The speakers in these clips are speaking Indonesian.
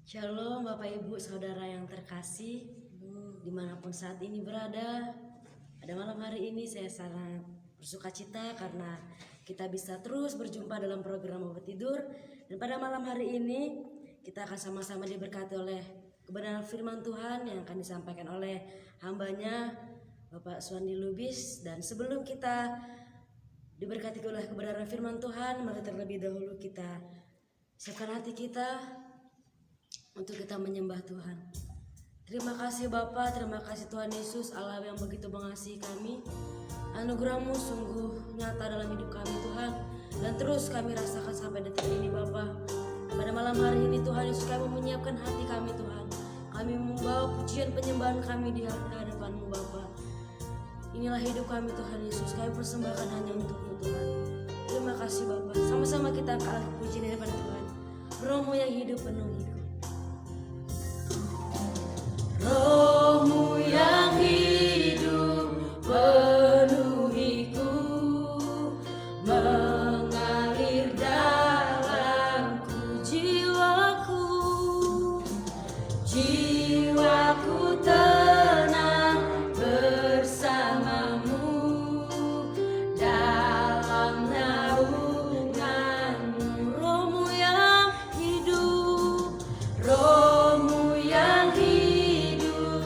Shalom Bapak Ibu Saudara yang terkasih, dimanapun saat ini berada. Pada malam hari ini saya sangat bersuka cita karena kita bisa terus berjumpa dalam program Obat Tidur. Dan pada malam hari ini kita akan sama-sama diberkati oleh kebenaran firman Tuhan yang akan disampaikan oleh hambanya Bapak Suwandi Lubis. Dan sebelum kita diberkati oleh kebenaran firman Tuhan, mari terlebih dahulu kita siapkan hati kita untuk kita menyembah Tuhan. Terima kasih Bapa, terima kasih Tuhan Yesus, Allah yang begitu mengasihi kami. Anugerah-Mu sungguh nyata dalam hidup kami Tuhan, dan terus kami rasakan sampai detik ini Bapa. Pada malam hari ini Tuhan Yesus, kami menyiapkan hati kami Tuhan. Kami membawa pujian penyembahan kami di hadapan-Mu Bapa. Inilah hidup kami Tuhan Yesus, kami persembahkan hanya untuk-Mu Tuhan. Terima kasih Bapa. Sama-sama kita angkat puji daripada Tuhan. Roh-Mu yang hidup penuh hidup. Roh-Mu yang hidup penuhiku, mengalir dalamku, jiwaku tenang bersamamu dalam naungan-Mu. Roh-Mu yang hidup, Roh-Mu yang hidup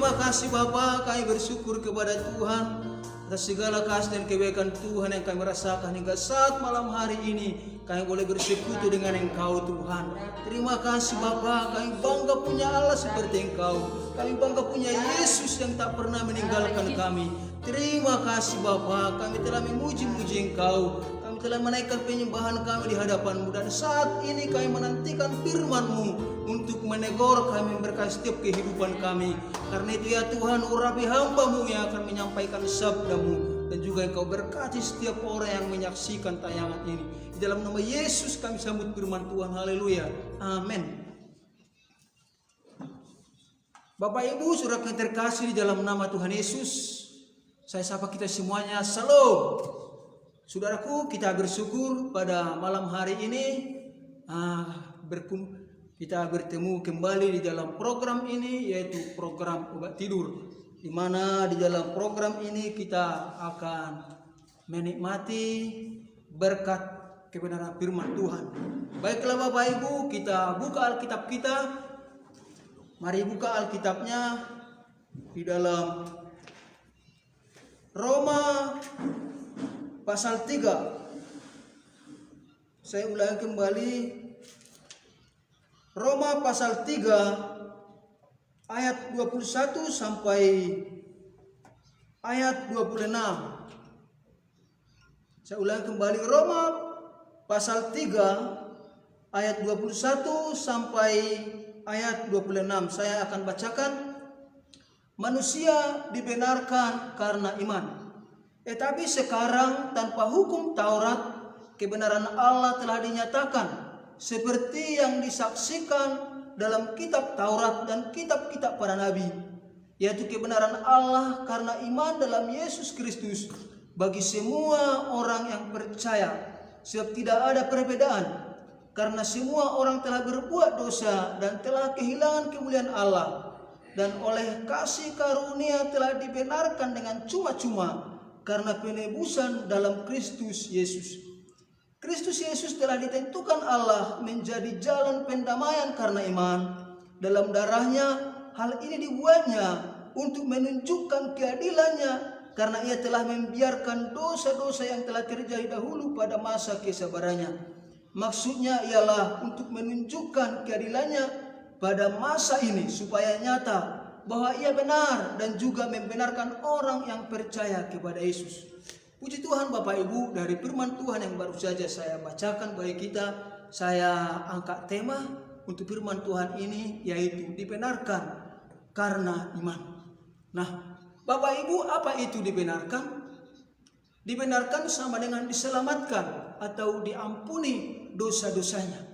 Terima kasih Bapa, kami bersyukur kepada Tuhan atas segala kasih dan kebaikan Tuhan yang kami rasakan hingga saat malam hari ini kami boleh bersekutu dengan Engkau Tuhan. Terima kasih Bapa, kami bangga punya Allah seperti Engkau. Kami bangga punya Yesus yang tak pernah meninggalkan kami. Terima kasih Bapa, kami telah memuji-muji Engkau. Kami telah menaikkan penyembahan kami di hadapan-Mu, dan saat ini kami menantikan firman-Mu untuk menegur kami, memberkati setiap kehidupan kami. Karena itu ya Tuhan, urapi hamba-Mu yang akan menyampaikan sabda-Mu, dan juga Engkau berkati setiap orang yang menyaksikan tayangan ini. Di dalam nama Yesus kami sambut firman Tuhan. Haleluya. Amin. Bapak Ibu, saudara yang terkasih, di dalam nama Tuhan Yesus, saya sapa kita semuanya. Shalom. Saudaraku, kita bersyukur pada malam hari ini kita bertemu kembali di dalam program ini, yaitu program Obat Tidur, di mana di dalam program ini kita akan menikmati berkat kebenaran firman Tuhan. Baiklah Bapak Ibu, kita buka Alkitab kita. Mari buka Alkitabnya di dalam Roma pasal 3. Saya ulangi kembali. Roma pasal 3 ayat 21 sampai ayat 26. Saya ulangi kembali, Roma pasal 3 ayat 21 sampai ayat 26. Saya akan bacakan. Manusia dibenarkan karena iman. Tetapi sekarang tanpa hukum Taurat, kebenaran Allah telah dinyatakan, seperti yang disaksikan dalam kitab Taurat dan kitab-kitab para nabi, yaitu kebenaran Allah karena iman dalam Yesus Kristus bagi semua orang yang percaya, sebab tidak ada perbedaan, karena semua orang telah berbuat dosa dan telah kehilangan kemuliaan Allah, dan oleh kasih karunia telah dibenarkan dengan cuma-cuma karena penebusan dalam Kristus Yesus. Kristus Yesus telah ditentukan Allah menjadi jalan pendamaian karena iman dalam darahnya. Hal ini dibuatnya untuk menunjukkan keadilannya, karena ia telah membiarkan dosa-dosa yang telah terjadi dahulu pada masa kesabarannya. Maksudnya ialah untuk menunjukkan keadilannya pada masa ini, supaya nyata bahwa ia benar dan juga membenarkan orang yang percaya kepada Yesus. Puji Tuhan Bapak Ibu, dari firman Tuhan yang baru saja saya bacakan bagi kita, saya angkat tema untuk firman Tuhan ini, yaitu dibenarkan karena iman. Nah, Bapak Ibu, apa itu dibenarkan? Dibenarkan sama dengan diselamatkan atau diampuni dosa-dosanya.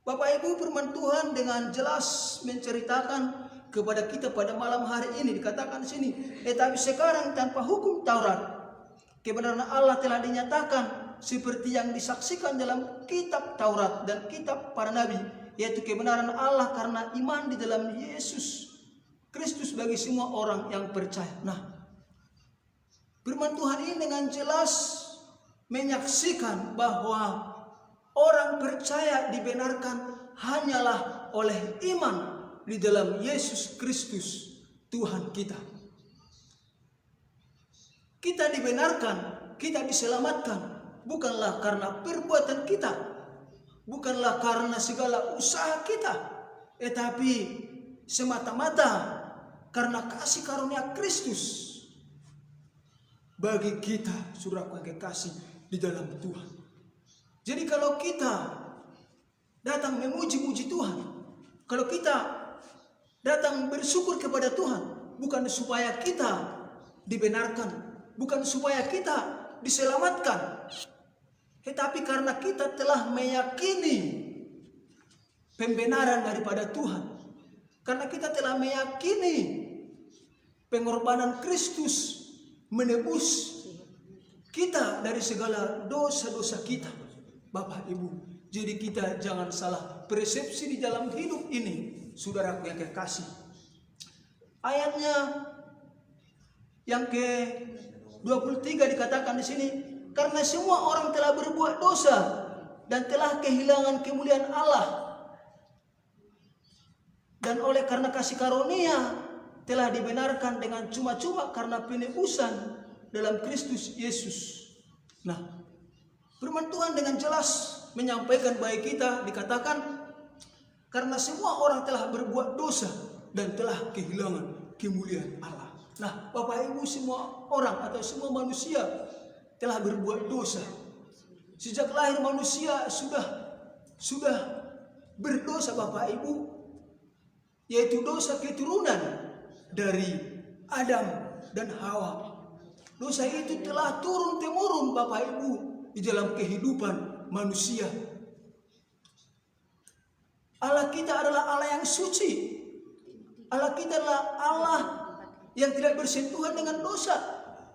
Bapak Ibu, firman Tuhan dengan jelas menceritakan kepada kita pada malam hari ini, dikatakan di sini, tetapi sekarang tanpa hukum Taurat, kebenaran Allah telah dinyatakan, seperti yang disaksikan dalam kitab Taurat dan kitab para nabi, yaitu kebenaran Allah karena iman di dalam Yesus Kristus bagi semua orang yang percaya. Nah, firman Tuhan ini dengan jelas menyaksikan bahwa orang percaya dibenarkan hanyalah oleh iman di dalam Yesus Kristus Tuhan kita. Kita dibenarkan, kita diselamatkan bukanlah karena perbuatan kita, bukanlah karena segala usaha kita, tetapi semata-mata karena kasih karunia Kristus bagi kita, saudaraku yang kekasih di dalam Tuhan. Jadi kalau kita datang memuji-muji Tuhan, kalau kita datang bersyukur kepada Tuhan, bukan supaya kita dibenarkan, bukan supaya kita diselamatkan, tetapi karena kita telah meyakini pembenaran daripada Tuhan, karena kita telah meyakini pengorbanan Kristus menebus kita dari segala dosa-dosa kita. Bapak Ibu, jadi kita jangan salah persepsi di dalam hidup ini, saudaraku yang kekasih. Ayatnya yang ke-23 dikatakan di sini, karena semua orang telah berbuat dosa dan telah kehilangan kemuliaan Allah, dan oleh karena kasih karunia telah dibenarkan dengan cuma-cuma karena penebusan dalam Kristus Yesus. Nah, firman Tuhan dengan jelas menyampaikan bagi kita, dikatakan karena semua orang telah berbuat dosa dan telah kehilangan kemuliaan Allah. Nah, Bapak Ibu, semua orang atau semua manusia telah berbuat dosa. Sejak lahir manusia sudah berdosa, Bapak Ibu, yaitu dosa keturunan dari Adam dan Hawa. Dosa itu telah turun-temurun, Bapak Ibu, di dalam kehidupan manusia. Allah kita adalah Allah yang suci. Allah kita adalah Allah yang tidak bersentuhan dengan dosa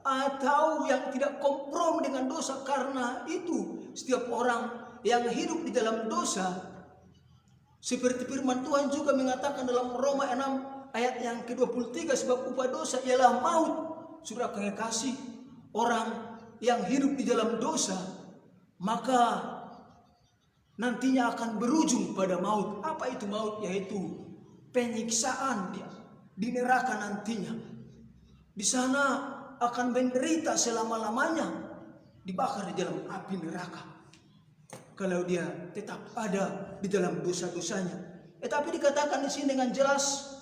atau yang tidak kompromi dengan dosa. Karena itu setiap orang yang hidup di dalam dosa, seperti firman Tuhan juga mengatakan dalam Roma 6 ayat yang ke-23, sebab upah dosa ialah maut. Saudara kekasih, orang yang hidup di dalam dosa maka nantinya akan berujung pada maut. Apa itu maut? Yaitu penyiksaan di neraka nantinya. Di sana akan menderita selama-lamanya, dibakar di dalam api neraka, kalau dia tetap ada di dalam dosa-dosanya. Tapi dikatakan di sini dengan jelas,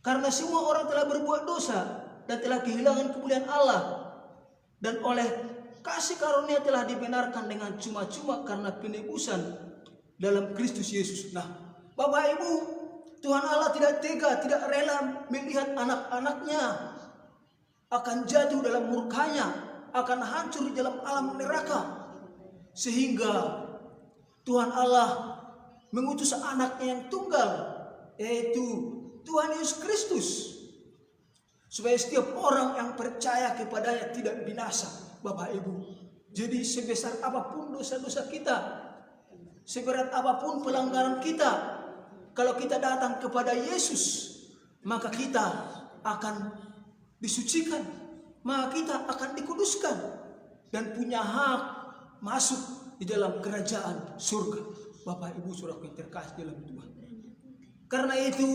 karena semua orang telah berbuat dosa dan telah kehilangan kemuliaan Allah, dan oleh kasih karunia telah dibenarkan dengan cuma-cuma karena penebusan dalam Kristus Yesus. Nah, Bapak Ibu, Tuhan Allah tidak tega, tidak rela melihat anak-anaknya akan jatuh dalam murkanya, akan hancur di dalam alam neraka. Sehingga Tuhan Allah mengutus anaknya yang tunggal, yaitu Tuhan Yesus Kristus, supaya setiap orang yang percaya kepadanya tidak binasa. Bapak Ibu, jadi sebesar apapun dosa-dosa kita, seberat apapun pelanggaran kita, kalau kita datang kepada Yesus, maka kita akan disucikan, maka kita akan dikuduskan dan punya hak masuk di dalam kerajaan surga. Bapak Ibu saudara yang terkasih dalam Tuhan. Karena itu,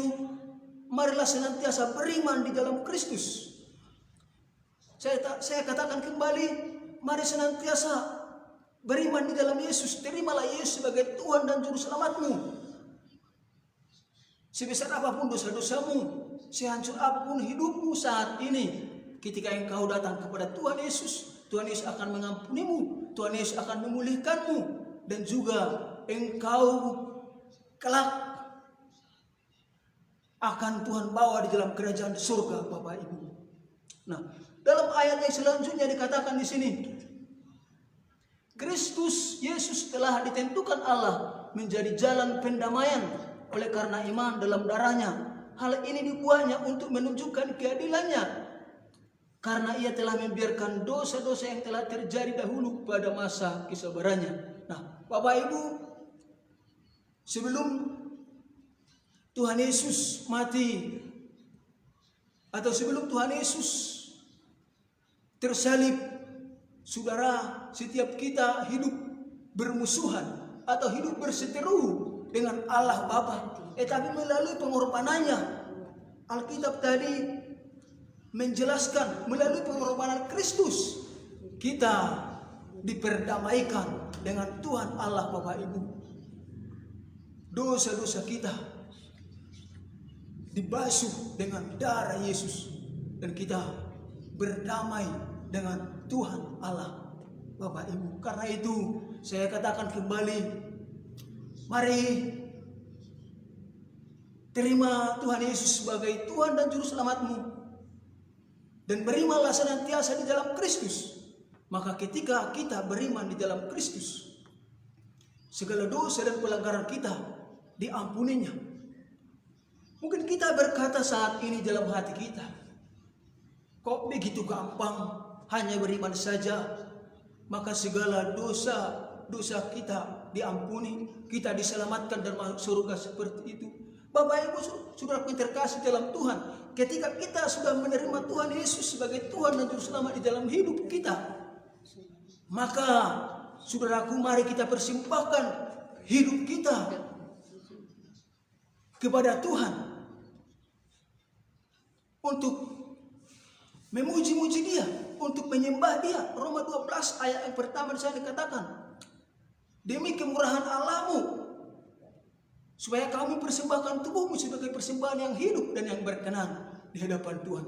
marilah senantiasa beriman di dalam Kristus. Saya katakan kembali, mari senantiasa beriman di dalam Yesus. Terimalah Yesus sebagai Tuhan dan Juru Selamatmu. Sebesar apapun dosa-dosamu, sehancur apapun hidupmu saat ini, ketika engkau datang kepada Tuhan Yesus akan mengampunimu, Tuhan Yesus akan memulihkanmu, dan juga engkau kelak akan Tuhan bawa di dalam kerajaan surga, Bapak Ibu. Nah, dalam ayat yang selanjutnya dikatakan di sini, Kristus Yesus telah ditentukan Allah menjadi jalan pendamaian oleh karena iman dalam darahnya. Hal ini dibuatnya untuk menunjukkan keadilannya, karena ia telah membiarkan dosa-dosa yang telah terjadi dahulu pada masa kesabarannya. Nah, Bapak Ibu, sebelum Tuhan Yesus mati, atau sebelum Tuhan Yesus tersalib, saudara, setiap kita hidup bermusuhan atau hidup berseteru dengan Allah Bapa. Tapi melalui pengorbanannya, Alkitab tadi menjelaskan, melalui pengorbanan Kristus kita diperdamaikan dengan Tuhan Allah, Bapak Ibu. Dosa-dosa kita dibasuh dengan darah Yesus, dan kita berdamai dengan Tuhan Allah, Bapak Ibu. Karena itu saya katakan kembali, mari terima Tuhan Yesus sebagai Tuhan dan Juru Selamatmu, dan berimanlah senantiasa di dalam Kristus. Maka ketika kita beriman di dalam Kristus, segala dosa dan pelanggaran kita diampuninya. Mungkin kita berkata saat ini dalam hati kita, kok begitu gampang, hanya beriman saja maka segala dosa kita diampuni, kita diselamatkan dan masuk surga, seperti itu. Bapak Ibu saudara yang terkasih dalam Tuhan, ketika kita sudah menerima Tuhan Yesus sebagai Tuhan dan Juru Selamat di dalam hidup kita, maka saudaraku, mari kita persembahkan hidup kita kepada Tuhan. untuk memuji-muji Dia, untuk menyembah Dia. Roma 12 ayat yang pertama di sana dikatakan, demi kemurahan Allah-Mu, supaya kami persembahkan tubuhmu sebagai persembahan yang hidup dan yang berkenan di hadapan Tuhan.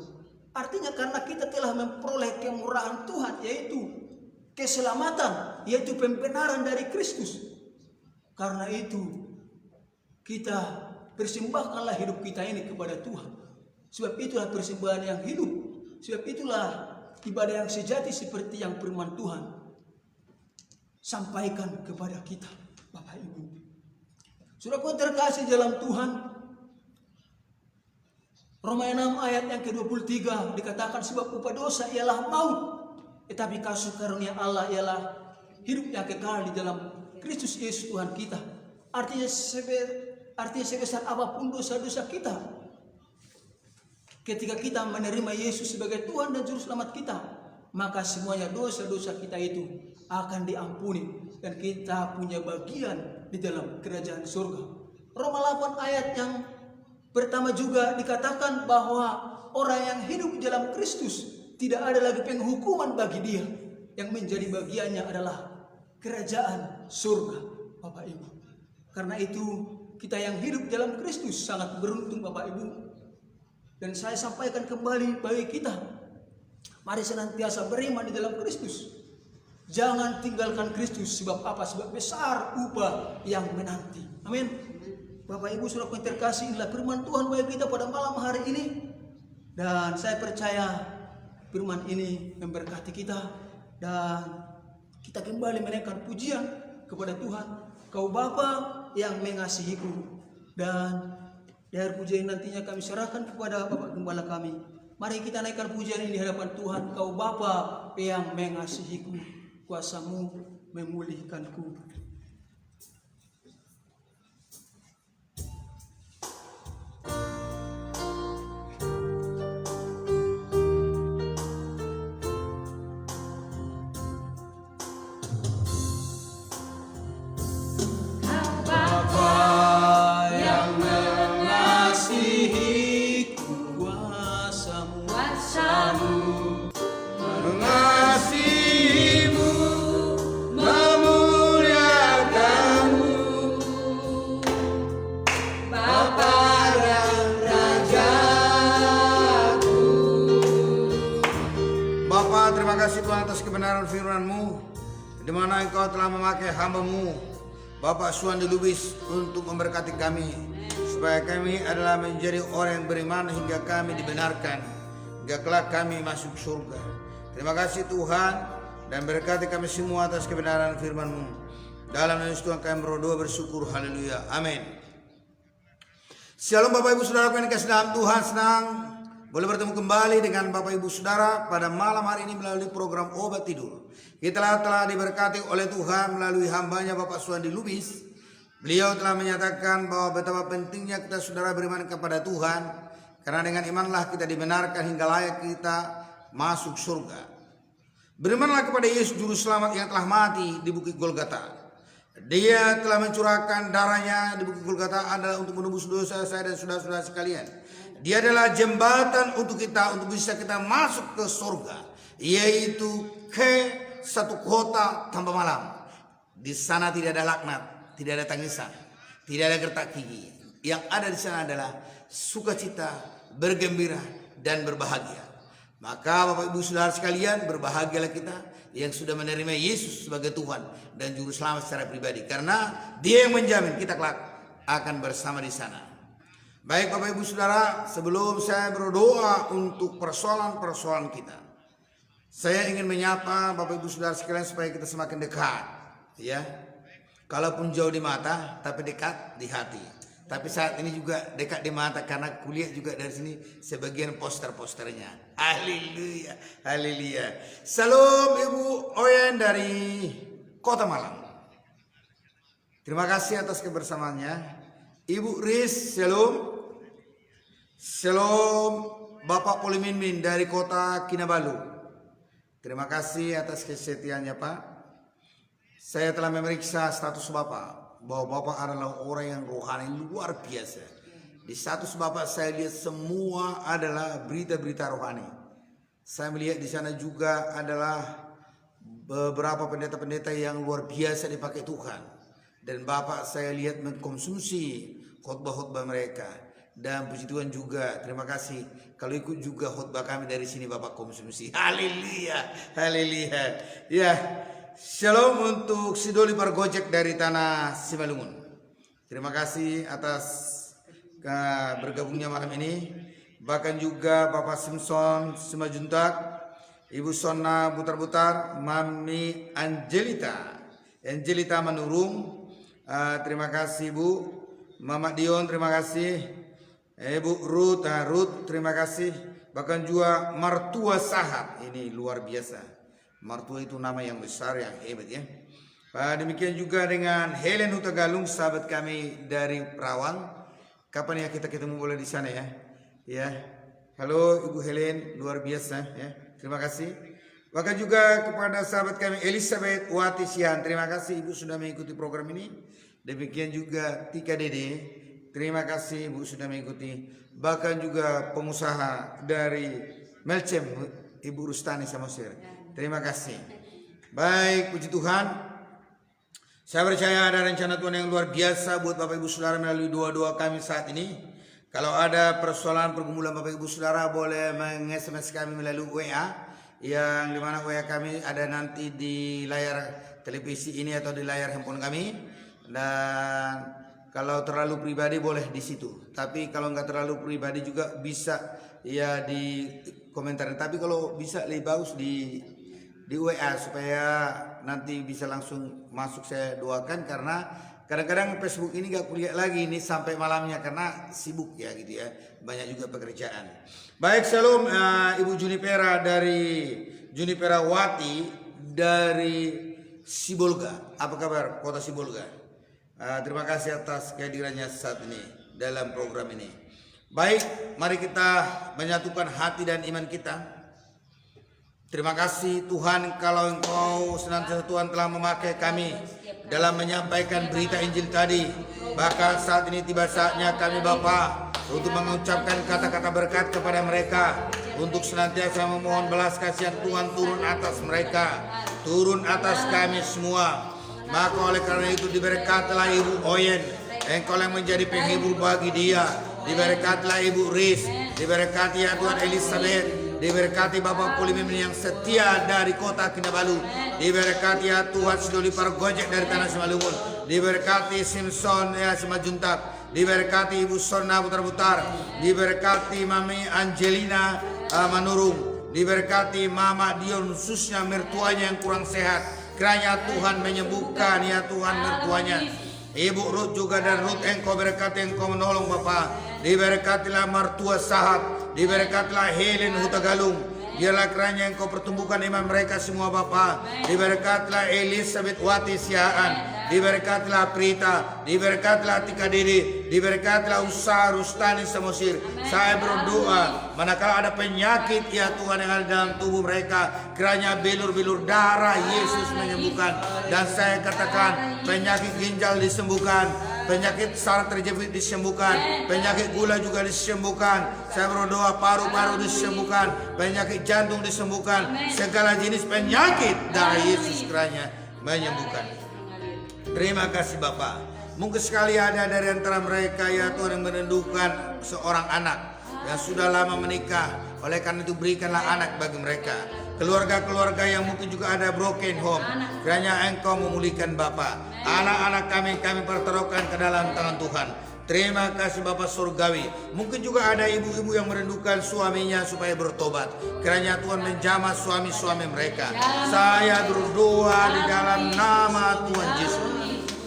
Artinya karena kita telah memperoleh kemurahan Tuhan, yaitu keselamatan, yaitu pembenaran dari Kristus. Karena itu kita persembahkanlah hidup kita ini kepada Tuhan. Sebab itulah persembahan yang hidup. Sebab itulah ibadah yang sejati seperti yang firman Tuhan sampaikan kepada kita, Bapak Ibu. Saudaraku terkasih dalam Tuhan, Roma 6 ayat yang ke-23 dikatakan, sebab upah dosa ialah maut, tetapi kasih karunia Allah ialah hidup yang kekal di dalam Kristus Yesus Tuhan kita. Artinya sebesar apapun dosa-dosa kita, ketika kita menerima Yesus sebagai Tuhan dan Juru Selamat kita, maka semuanya dosa-dosa kita itu akan diampuni dan kita punya bagian di dalam kerajaan surga. Roma 8 ayat yang pertama juga dikatakan bahwa orang yang hidup di dalam Kristus tidak ada lagi penghukuman bagi dia. Yang menjadi bagiannya adalah kerajaan surga, Bapak Ibu. Karena itu kita yang hidup dalam Kristus sangat beruntung, Bapak Ibu. Dan saya sampaikan kembali bagi kita, mari senantiasa beriman di dalam Kristus. Jangan tinggalkan Kristus. Sebab apa? Sebab besar upah yang menanti. Amin. Bapak Ibu saudara yang terkasih, inilah firman Tuhan bagi kita pada malam hari ini. Dan saya percaya firman ini memberkati kita. Dan kita kembali menaikkan pujian kepada Tuhan. Kau Bapa yang mengasihiku. Dan dari pujian nantinya kami serahkan kepada Bapak Gembala kami. Mari kita naikkan pujian ini di hadapan Tuhan. Kau Bapa yang mengasihiku, kuasa-Mu memulihkanku. Terima kasih Tuhan atas kebenaran firman-Mu, di mana Engkau telah memakai hamba-Mu Bapak Suwandi Lubis untuk memberkati kami, supaya kami adalah menjadi orang yang beriman hingga kami dibenarkan, hingga kelak kami masuk surga. Terima kasih Tuhan, dan berkati kami semua atas kebenaran firman-Mu. Dalam nama Tuhan kami berdoa bersyukur, haleluya, amin. Shalom Bapak Ibu Saudara yang dikasihi dalam Tuhan, senang boleh bertemu kembali dengan Bapak Ibu Saudara pada malam hari ini melalui program Obat Tidur. Kita telah diberkati oleh Tuhan melalui hambanya Bapak Suwandi Lubis. Beliau telah menyatakan bahwa betapa pentingnya kita saudara beriman kepada Tuhan, karena dengan imanlah kita dibenarkan hingga layak kita masuk surga. Berimanlah kepada Yesus Juru Selamat yang telah mati di Bukit Golgota. Dia telah mencurahkan darahnya di Bukit Golgota adalah untuk menebus dosa saya dan saudara-saudara sekalian. Dia adalah jembatan untuk kita, untuk bisa kita masuk ke surga, yaitu ke satu kota tanpa malam. Di sana tidak ada laknat, tidak ada tangisan, tidak ada gertak gigi. Yang ada di sana adalah sukacita, bergembira, dan berbahagia. Maka Bapak Ibu Saudara sekalian, berbahagialah kita yang sudah menerima Yesus sebagai Tuhan dan Juru Selamat secara pribadi, karena Dia yang menjamin kita kelak akan bersama di sana. Baik Bapak Ibu Saudara, sebelum saya berdoa untuk persoalan-persoalan kita, saya ingin menyapa Bapak Ibu Saudara sekalian supaya kita semakin dekat, ya. Kalaupun jauh di mata, tapi dekat di hati. Tapi saat ini juga dekat di mata karena kuliah juga dari sini sebagian poster-posternya. Haleluya, haleluya. Salam Ibu Oyen dari Kota Malang. Terima kasih atas kebersamaannya. Ibu Riz, shalom. Shalom Bapak Poliminmin dari Kota Kinabalu. Terima kasih atas kesetiaannya Pak. Saya telah memeriksa status Bapak, bahwa Bapak adalah orang yang rohani luar biasa. Di status Bapak saya lihat semua adalah berita-berita rohani. Saya melihat di sana juga adalah beberapa pendeta-pendeta yang luar biasa dipakai Tuhan. Dan Bapak saya lihat mengkonsumsi khotbah-khotbah mereka. Dan puji Tuhan juga, terima kasih kalau ikut juga khotbah kami dari sini Bapak konsumsi. Haleluya, haleluya. Ya, shalom untuk Sidoli Pargojek dari tanah Simalungun. Terima kasih atas bergabungnya malam ini. Bahkan juga Bapak Simpson Simajuntak, Ibu Sona Butar-Butar, Mami Angelita Manurung, terima kasih Bu. Mama Dion, terima kasih. Ibu Ruth, terima kasih. Bahkan juga Martua Sahat, ini luar biasa. Martua itu nama yang besar, yang hebat ya. Demikian juga dengan Helen Hutagalung, sahabat kami dari Perawang. Kapan ya kita ketemu boleh di sana ya? Ya, halo Ibu Helen, luar biasa ya. Terima kasih. Bahkan juga kepada sahabat kami Elizabeth Wati Sian, terima kasih Ibu sudah mengikuti program ini. Demikian juga Tika Dede. Terima kasih Ibu sudah mengikuti. Bahkan juga pengusaha dari Melcem, Ibu Rustani Samosir. Terima kasih. Baik, puji Tuhan. Saya percaya ada rencana Tuhan yang luar biasa buat Bapak Ibu Saudara melalui doa-doa kami saat ini. Kalau ada persoalan pergumulan Bapak Ibu Saudara boleh meng-SMS kami melalui WA. Yang dimana WA kami ada nanti di layar televisi ini atau di layar handphone kami. Dan kalau terlalu pribadi boleh di situ. Tapi kalau nggak terlalu pribadi juga bisa ya di komentar. Tapi kalau bisa lebih bagus di WA supaya nanti bisa langsung masuk saya doakan. Karena kadang-kadang Facebook ini nggak kuliah lagi ini sampai malamnya karena sibuk ya gitu ya. Banyak juga pekerjaan. Baik, shalom Ibu Junipera dari Junipera Wati dari Sibolga. Apa kabar kota Sibolga? Terima kasih atas kehadirannya saat ini dalam program ini. Baik, mari kita menyatukan hati dan iman kita. Terima kasih Tuhan kalau Engkau senantiasa Tuhan telah memakai kami dalam menyampaikan berita Injil tadi. Bahkan saat ini tiba saatnya kami Bapa untuk mengucapkan kata-kata berkat kepada mereka. Untuk senantiasa memohon belas kasihan Tuhan turun atas mereka. Turun atas kami semua. Maka oleh karena itu diberkatilah Ibu Oyen, Engkau yang menjadi penghibur bagi dia. Diberkatilah Ibu Riz, diberkati ya Tuhan Elizabeth, diberkati Bapak Pulimin yang setia dari kota Kinabalu, diberkati ya Tuhan Sidoli Pargojek dari tanah Simalungun, diberkati Simpson ya Simajuntak, diberkati Ibu Sona Butar-Butar, diberkati Mami Angelina Manurung, diberkati Mama Dion khususnya mertuanya yang kurang sehat. Kiranya Tuhan menyembuhkan ya Tuhan mertuanya. Ibu Ruth juga dan Ruth Engkau berkati Engkau menolong Bapak. Diberkatilah Martua Sahat, diberkatilah Helen Hutagalung. Biarlah kiranya Engkau pertumbuhkan iman mereka semua Bapak. Diberkatilah Elizabeth Wati Siaan, diberkatilah Prita, diberkatilah Tika Dede, diberkatilah usaha Rustani Samosir. Saya berdoa manakala ada penyakit ya Tuhan yang ada dalam tubuh mereka, kiranya bilur-bilur darah Yesus menyembuhkan. Dan saya katakan penyakit ginjal disembuhkan, penyakit saraf terjepit disembuhkan, penyakit gula juga disembuhkan. Saya berdoa paru-paru disembuhkan, penyakit jantung disembuhkan, segala jenis penyakit darah Yesus kiranya menyembuhkan. Terima kasih Bapak. Mungkin sekali ada dari antara mereka ya Tuhan yang merindukan seorang anak yang sudah lama menikah. Oleh karena itu berikanlah anak bagi mereka. Keluarga-keluarga yang mungkin juga ada broken home, kiranya Engkau memulihkan Bapak. Anak-anak kami pertaruhkan ke dalam tangan Tuhan. Terima kasih Bapak Surgawi. Mungkin juga ada ibu-ibu yang merindukan suaminya supaya bertobat. Kiranya Tuhan menjamah suami-suami mereka. Saya berdoa di dalam nama Tuhan Yesus.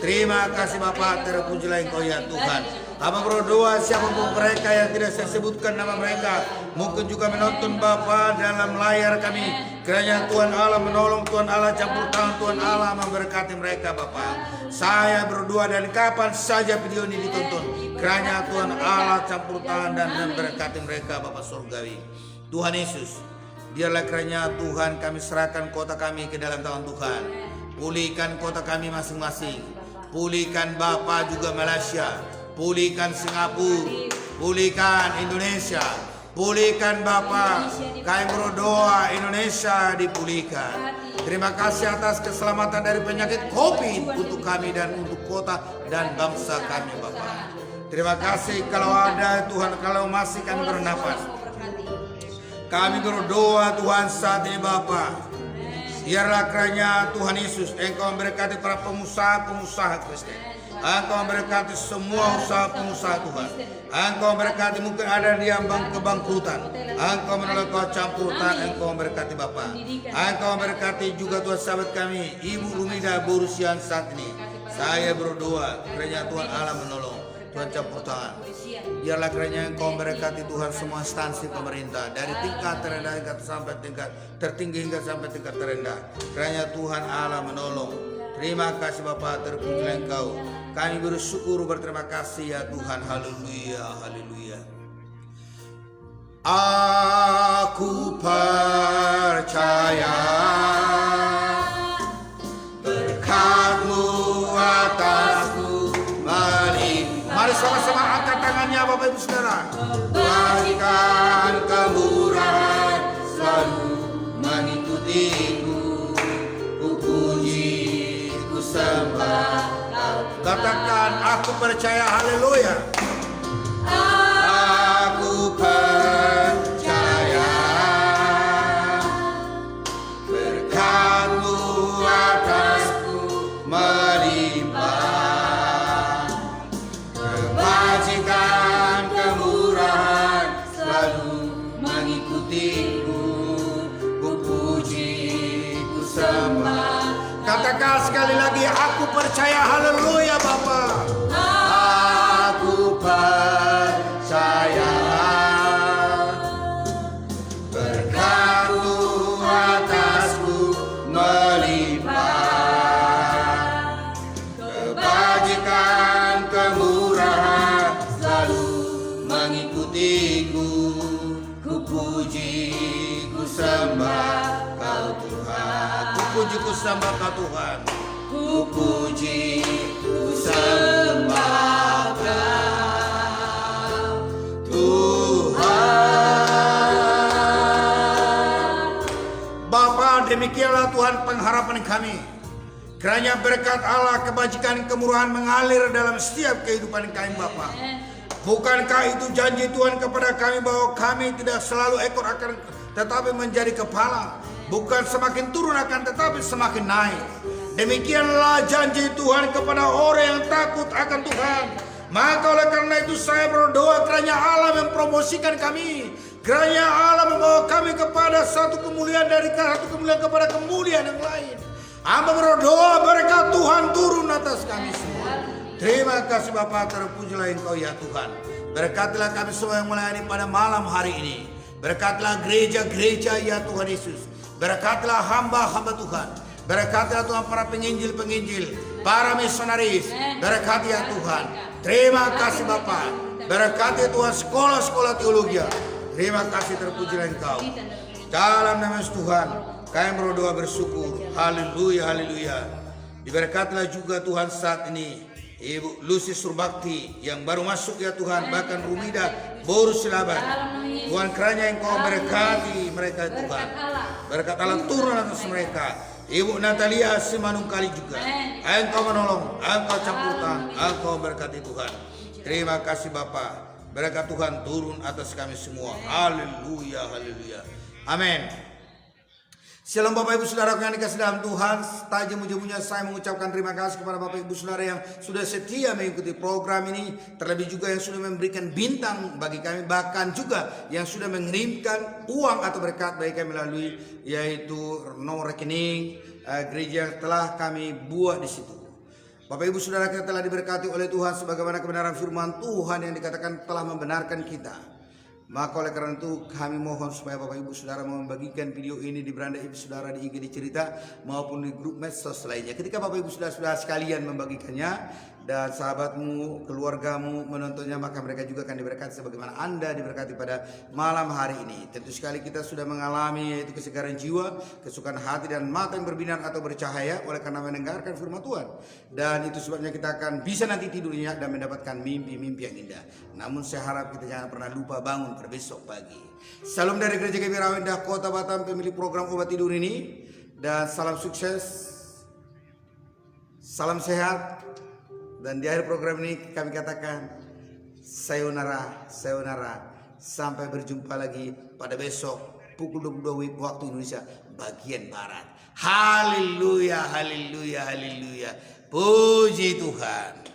Terima kasih Bapak, terpujilah Engkau ya Tuhan. Hamba berdoa siapapun mereka yang tidak saya sebutkan nama mereka, mungkin juga menonton Bapak dalam layar kami. Kiranya Tuhan Allah menolong, Tuhan Allah campur tangan, Tuhan Allah memberkati mereka Bapak. Saya berdoa dan kapan saja video ini ditonton, kiranya Tuhan Allah campur tangan dan memberkati mereka Bapak Surgawi. Tuhan Yesus, biarlah kiranya Tuhan kami serahkan kota kami ke dalam tangan Tuhan. Pulihkan kota kami masing-masing. Pulihkan Bapak juga Malaysia, pulihkan Singapura, pulihkan Indonesia. Pulihkan Bapa, kami berdoa Indonesia dipulihkan. Terima kasih atas keselamatan dari penyakit COVID untuk kami dan untuk kota dan bangsa kami Bapa. Terima kasih kalau ada Tuhan, kalau masih kami bernapas. Kami berdoa Tuhan saat ini Bapa. Biarlah kiranya Tuhan Yesus Engkau memberkati para pengusaha-pengusaha Kristen. Engkau memberkati semua usaha pengusaha Tuhan. Engkau memberkati mungkin ada di ambang kebangkrutan. Engkau menolong kau campur tangan. Engkau memberkati Bapa. Engkau memberkati juga Tuhan sahabat kami Ibu Lumida Borusian saat ini. Saya berdoa kiranya Tuhan Allah menolong, Tuhan campur tangan. Biarlah kiranya Engkau memberkati Tuhan semua instansi pemerintah dari tingkat terendah hingga sampai tingkat tertinggi hingga sampai tingkat terendah. Kiranya Tuhan Allah menolong. Terima kasih Bapa, terpujilah Engkau. Kami bersyukur berterima kasih ya Tuhan. Haleluya, haleluya. Aku percaya berkat-Mu atasku melimpah. Mari sama-sama angkat tangannya Bapak Ibu Saudara. Bagikan kemurahan selalu mengikutiku. Ku puji, ku sembah. Katakan aku percaya, haleluya. Aku percaya berkat-Mu atasku melimpah. Kebajikan kemurahan selalu mengikutiku. Ku puji, ku sembah. Katakan sekali lagi, aku percaya, haleluya Bapa. Aku percaya berkat-Mu atasku melimpah. Kebajikan kemurahan selalu mengikutiku. Ku puji, ku sembah Kau Tuhan. Ku puji, ku sembah Kau Tuhan. Ku puji, ku sembah Kau Tuhan. Bapa, demikianlah Tuhan pengharapan kami. Kiranya berkat Allah, kebajikan, kemurahan mengalir dalam setiap kehidupan kami Bapa. Bukankah itu janji Tuhan kepada kami bahwa kami tidak selalu ekor akan tetapi menjadi kepala, bukan semakin turun akan tetapi semakin naik. Demikianlah janji Tuhan kepada orang yang takut akan Tuhan. Maka oleh karena itu saya berdoa kiranya Allah mempromosikan kami, kiranya Allah membawa kami kepada satu kemuliaan dari satu kemuliaan kepada kemuliaan yang lain. Hamba berdoa berkat Tuhan turun atas kami semua. Terima kasih Bapa, terpujilah Engkau ya Tuhan. Berkatilah kami semua yang melayani pada malam hari ini. Berkatilah gereja-gereja ya Tuhan Yesus. Berkatilah hamba-hamba Tuhan. Berkatilah Tuhan para penginjil-penginjil, para misionaris. Berkati ya Tuhan. Terima kasih Bapa. Berkati Tuhan sekolah-sekolah teologi. Terima kasih, terpujilah Engkau. Dalam nama Tuhan kami berdoa bersyukur. Haleluya, haleluya. Diberkatilah juga Tuhan saat ini Ibu Lucy Surbakti yang baru masuk ya Tuhan, bahkan Rumida Borus Silaban. Tuhan kiranya Engkau berkati mereka Tuhan. Berkat Allah turun atas mereka. Ibu Natalia Simanungkali juga. Engkau menolong, Engkau campur tangan, Engkau berkati Tuhan. Terima kasih Bapa. Berkat Tuhan turun atas kami semua. Haleluya, haleluya. Amin. Shalom Bapak Ibu Saudara yang dikasih dalam Tuhan. Tajam ujung-ujungnya saya mengucapkan terima kasih kepada Bapak Ibu Saudara yang sudah setia mengikuti program ini. Terlebih juga yang sudah memberikan bintang bagi kami. Bahkan juga yang sudah mengirimkan uang atau berkat bagi kami melalui yaitu nomor rekening gereja yang telah kami buat di situ. Bapak Ibu Saudara kita telah diberkati oleh Tuhan sebagaimana kebenaran firman Tuhan yang dikatakan telah membenarkan kita. Maka oleh karena itu kami mohon supaya Bapak Ibu Saudara membagikan video ini di beranda Ibu Saudara di IG di Cerita maupun di grup medsos lainnya. Ketika Bapak Ibu Saudara sekalian membagikannya, dan sahabatmu, keluargamu menontonnya, maka mereka juga akan diberkati sebagaimana Anda diberkati pada malam hari ini. Tentu sekali kita sudah mengalami yaitu kesegaran jiwa, kesukaan hati dan mata yang berbinar atau bercahaya oleh karena mendengarkan firman Tuhan. Dan itu sebabnya kita akan bisa nanti tidur nyenyak dan mendapatkan mimpi-mimpi yang indah. Namun saya harap kita jangan pernah lupa bangun pada besok pagi. Salam dari Gereja GBI Rawendah Kota Batam, pemilik program Obat Tidur ini, dan salam sukses, salam sehat. Dan di akhir program ini kami katakan sayonara, sayonara. Sampai berjumpa lagi pada besok pukul 22 waktu Indonesia bagian Barat. Haleluya, haleluya, haleluya. Puji Tuhan.